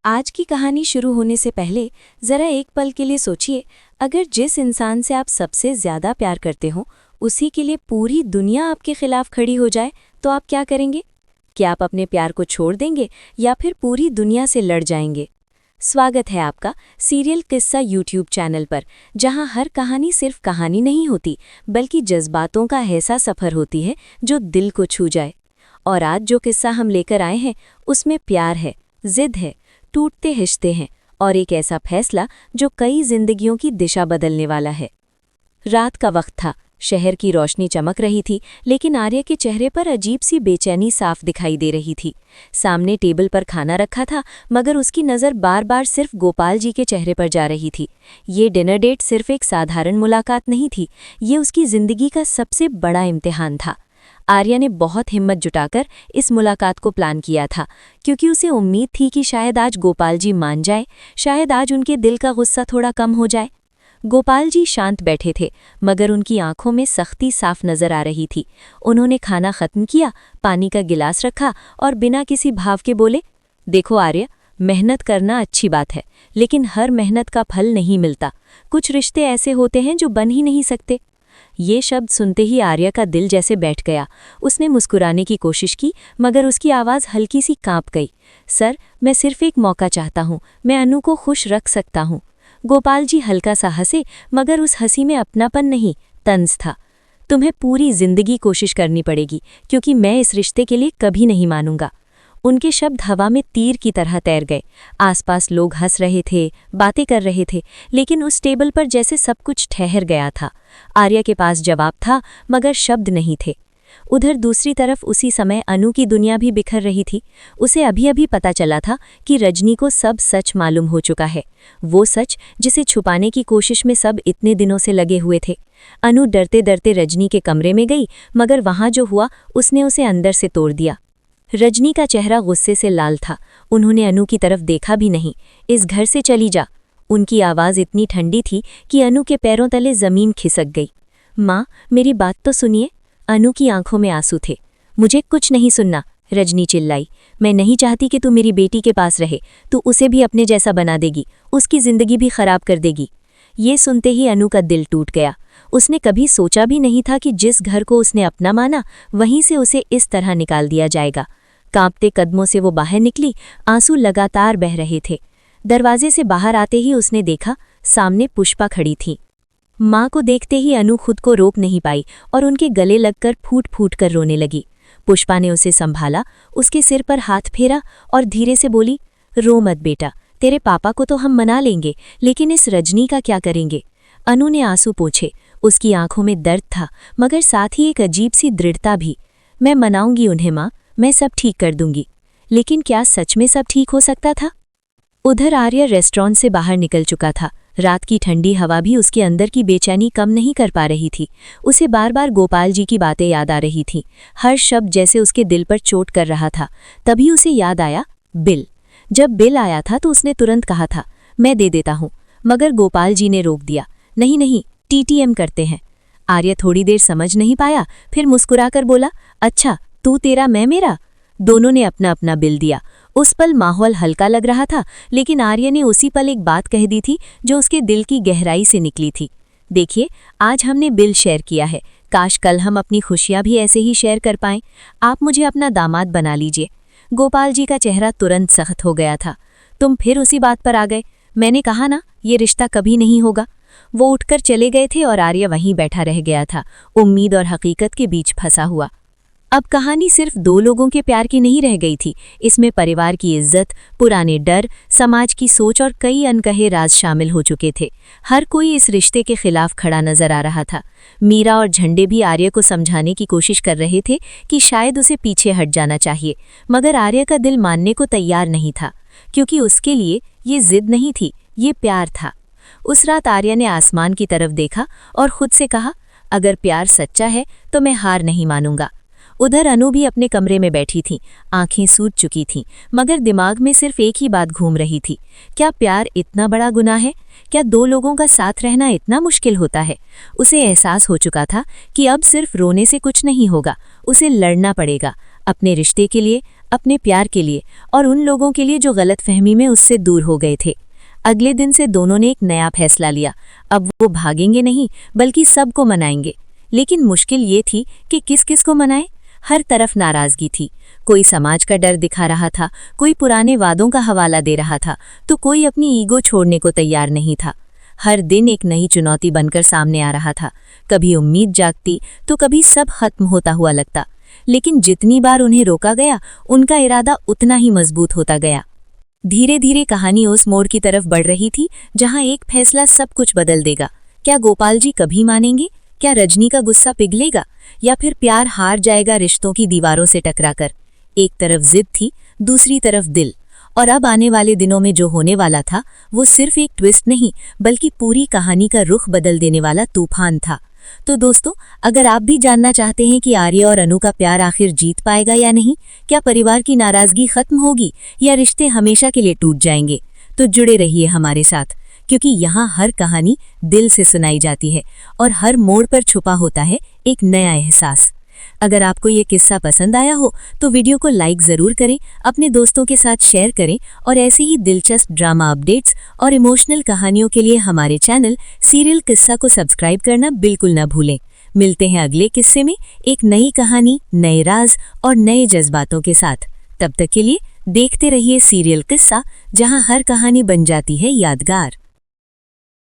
आज की कहानी शुरू होने से पहले ज़रा एक पल के लिए सोचिए, अगर जिस इंसान से आप सबसे ज़्यादा प्यार करते हो उसी के लिए पूरी दुनिया आपके खिलाफ खड़ी हो जाए तो आप क्या करेंगे? क्या आप अपने प्यार को छोड़ देंगे या फिर पूरी दुनिया से लड़ जाएंगे? स्वागत है आपका सीरियल किस्सा यूट्यूब चैनल पर, जहां हर कहानी सिर्फ कहानी नहीं होती बल्कि जज्बातों का ऐसा सफ़र होती है जो दिल को छू जाए। और आज जो किस्सा हम लेकर आए हैं उसमें प्यार है, जिद है, टूटते रिश्ते हैं और एक ऐसा फैसला जो कई जिंदगियों की दिशा बदलने वाला है। रात का वक्त था, शहर की रोशनी चमक रही थी, लेकिन आर्य के चेहरे पर अजीब सी बेचैनी साफ दिखाई दे रही थी। सामने टेबल पर खाना रखा था, मगर उसकी नज़र बार बार सिर्फ गोपाल जी के चेहरे पर जा रही थी। ये डिनर डेट सिर्फ एक साधारण मुलाकात नहीं थी, ये उसकी जिंदगी का सबसे बड़ा इम्तिहान था। आर्या ने बहुत हिम्मत जुटाकर इस मुलाकात को प्लान किया था, क्योंकि उसे उम्मीद थी कि शायद आज गोपाल जी मान जाए, शायद आज उनके दिल का गुस्सा थोड़ा कम हो जाए। गोपाल जी शांत बैठे थे, मगर उनकी आंखों में सख्ती साफ नजर आ रही थी। उन्होंने खाना खत्म किया, पानी का गिलास रखा और बिना किसी भाव के बोले, देखो आर्य, मेहनत करना अच्छी बात है, लेकिन हर मेहनत का फल नहीं मिलता। कुछ रिश्ते ऐसे होते हैं जो बन ही नहीं सकते। ये शब्द सुनते ही आर्या का दिल जैसे बैठ गया। उसने मुस्कुराने की कोशिश की, मगर उसकी आवाज़ हल्की सी कांप गई। सर, मैं सिर्फ एक मौका चाहता हूँ, मैं अनु को खुश रख सकता हूँ। गोपाल जी हल्का सा हंसे, मगर उस हंसी में अपनापन नहीं, तंज था। तुम्हें पूरी जिंदगी कोशिश करनी पड़ेगी, क्योंकि मैं इस रिश्ते के लिए कभी नहीं मानूंगा। उनके शब्द हवा में तीर की तरह तैर गए। आसपास लोग हंस रहे थे, बातें कर रहे थे, लेकिन उस टेबल पर जैसे सब कुछ ठहर गया था। आर्या के पास जवाब था, मगर शब्द नहीं थे। उधर दूसरी तरफ उसी समय अनु की दुनिया भी बिखर रही थी। उसे अभी अभी पता चला था कि रजनी को सब सच मालूम हो चुका है, वो सच जिसे छुपाने की कोशिश में सब इतने दिनों से लगे हुए थे। अनु डरते डरते रजनी के कमरे में गई, मगर वहां जो हुआ उसने उसे अंदर से तोड़ दिया। रजनी का चेहरा गुस्से से लाल था। उन्होंने अनु की तरफ देखा भी नहीं। इस घर से चली जा। उनकी आवाज़ इतनी ठंडी थी कि अनु के पैरों तले ज़मीन खिसक गई। माँ, मेरी बात तो सुनिए। अनु की आंखों में आंसू थे। मुझे कुछ नहीं सुनना, रजनी चिल्लाई। मैं नहीं चाहती कि तू मेरी बेटी के पास रहे। तू उसे भी अपने जैसा बना देगी, उसकी ज़िंदगी भी खराब कर देगी। ये सुनते ही अनु का दिल टूट गया। उसने कभी सोचा भी नहीं था कि जिस घर को उसने अपना माना, वहीं से उसे इस तरह निकाल दिया जाएगा। कांपते कदमों से वो बाहर निकली, आंसू लगातार बह रहे थे। दरवाजे से बाहर आते ही उसने देखा, सामने पुष्पा खड़ी थी। माँ को देखते ही अनु खुद को रोक नहीं पाई और उनके गले लगकर फूट फूट कर रोने लगी। पुष्पा ने उसे संभाला, उसके सिर पर हाथ फेरा और धीरे से बोली, रो मत बेटा, तेरे पापा को तो हम मना लेंगे, लेकिन इस रजनी का क्या करेंगे? अनु ने आंसू पोंछे। उसकी आंखों में दर्द था, मगर साथ ही एक अजीब सी दृढ़ता भी। मैं मनाऊंगी उन्हें माँ, मैं सब ठीक कर दूंगी। लेकिन क्या सच में सब ठीक हो सकता था? उधर आर्य रेस्टोरेंट से बाहर निकल चुका था। रात की ठंडी हवा भी उसके अंदर की बेचैनी कम नहीं कर पा रही थी। उसे बार बार गोपाल जी की बातें याद आ रही थीं। हर शब्द जैसे उसके दिल पर चोट कर रहा था। तभी उसे याद आया बिल। जब बिल आया था तो उसने तुरंत कहा था, मैं दे देता हूँ, मगर गोपाल जी ने रोक दिया। नहीं नहीं, टीटीएम करते हैं। आर्य थोड़ी देर समझ नहीं पाया, फिर मुस्कुराकर बोला, अच्छा, तू तेरा मैं मेरा। दोनों ने अपना अपना बिल दिया। उस पल माहौल हल्का लग रहा था, लेकिन आर्य ने उसी पल एक बात कह दी थी जो उसके दिल की गहराई से निकली थी। देखिए, आज हमने बिल शेयर किया है, काश कल हम अपनी खुशियां भी ऐसे ही शेयर कर पाएं। आप मुझे अपना दामाद बना लीजिए। गोपाल जी का चेहरा तुरंत सख्त हो गया था। तुम फिर उसी बात पर आ गए। मैंने कहा ना, ये रिश्ता कभी नहीं होगा। वो उठकर चले गए थे और आर्य वहीं बैठा रह गया था, उम्मीद और हकीकत के बीच फंसा हुआ। अब कहानी सिर्फ दो लोगों के प्यार की नहीं रह गई थी। इसमें परिवार की इज्जत, पुराने डर, समाज की सोच और कई अनकहे राज शामिल हो चुके थे। हर कोई इस रिश्ते के खिलाफ खड़ा नजर आ रहा था। मीरा और झंडे भी आर्य को समझाने की कोशिश कर रहे थे कि शायद उसे पीछे हट जाना चाहिए, मगर आर्य का दिल मानने को तैयार नहीं था, क्योंकि उसके लिए ये जिद नहीं थी, ये प्यार था। उस रात आर्य ने आसमान की तरफ देखा और खुद से कहा, अगर प्यार सच्चा है तो मैं हार नहीं मानूंगा। उधर अनु भी अपने कमरे में बैठी थी। आंखें सूज चुकी थीं, मगर दिमाग में सिर्फ एक ही बात घूम रही थी, क्या प्यार इतना बड़ा गुनाह है? क्या दो लोगों का साथ रहना इतना मुश्किल होता है? उसे एहसास हो चुका था कि अब सिर्फ रोने से कुछ नहीं होगा, उसे लड़ना पड़ेगा, अपने रिश्ते के लिए, अपने प्यार के लिए और उन लोगों के लिए जो गलतफहमी में उससे दूर हो गए थे। अगले दिन से दोनों ने एक नया फैसला लिया। अब वो भागेंगे नहीं बल्कि सबको मनाएंगे। लेकिन मुश्किल ये थी कि किस किस को मनाए। हर तरफ नाराजगी थी। कोई समाज का डर दिखा रहा था, कोई पुराने वादों का हवाला दे रहा था, तो कोई अपनी ईगो छोड़ने को तैयार नहीं था। हर दिन एक नई चुनौती बनकर सामने आ रहा था। कभी उम्मीद जागती तो कभी सब खत्म होता हुआ लगता। लेकिन जितनी बार उन्हें रोका गया, उनका इरादा उतना ही मजबूत होता गया। धीरे धीरे कहानी उस मोड़ की तरफ बढ़ रही थी जहां एक फैसला सब कुछ बदल देगा। क्या गोपाल जी कभी मानेंगे? क्या रजनी का गुस्सा पिघलेगा या फिर प्यार हार जाएगा रिश्तों की दीवारों से टकराकर? एक तरफ जिद थी, दूसरी तरफ दिल। और अब आने वाले दिनों में जो होने वाला था वो सिर्फ एक ट्विस्ट नहीं बल्कि पूरी कहानी का रुख बदल देने वाला तूफान था। तो दोस्तों, अगर आप भी जानना चाहते हैं कि आर्य और अनु का प्यार आखिर जीत पाएगा या नहीं, क्या परिवार की नाराजगी खत्म होगी या रिश्ते हमेशा के लिए टूट जाएंगे, तो जुड़े रहिए हमारे साथ, क्योंकि यहाँ हर कहानी दिल से सुनाई जाती है और हर मोड़ पर छुपा होता है एक नया एहसास। अगर आपको ये किस्सा पसंद आया हो तो वीडियो को लाइक ज़रूर करें, अपने दोस्तों के साथ शेयर करें और ऐसे ही दिलचस्प ड्रामा अपडेट्स और इमोशनल कहानियों के लिए हमारे चैनल सीरियल किस्सा को सब्सक्राइब करना बिल्कुल न भूलें। मिलते हैं अगले किस्से में एक नई कहानी, नए राज और नए जज्बातों के साथ। तब तक के लिए देखते रहिए सीरियल किस्सा, जहां हर कहानी बन जाती है यादगार।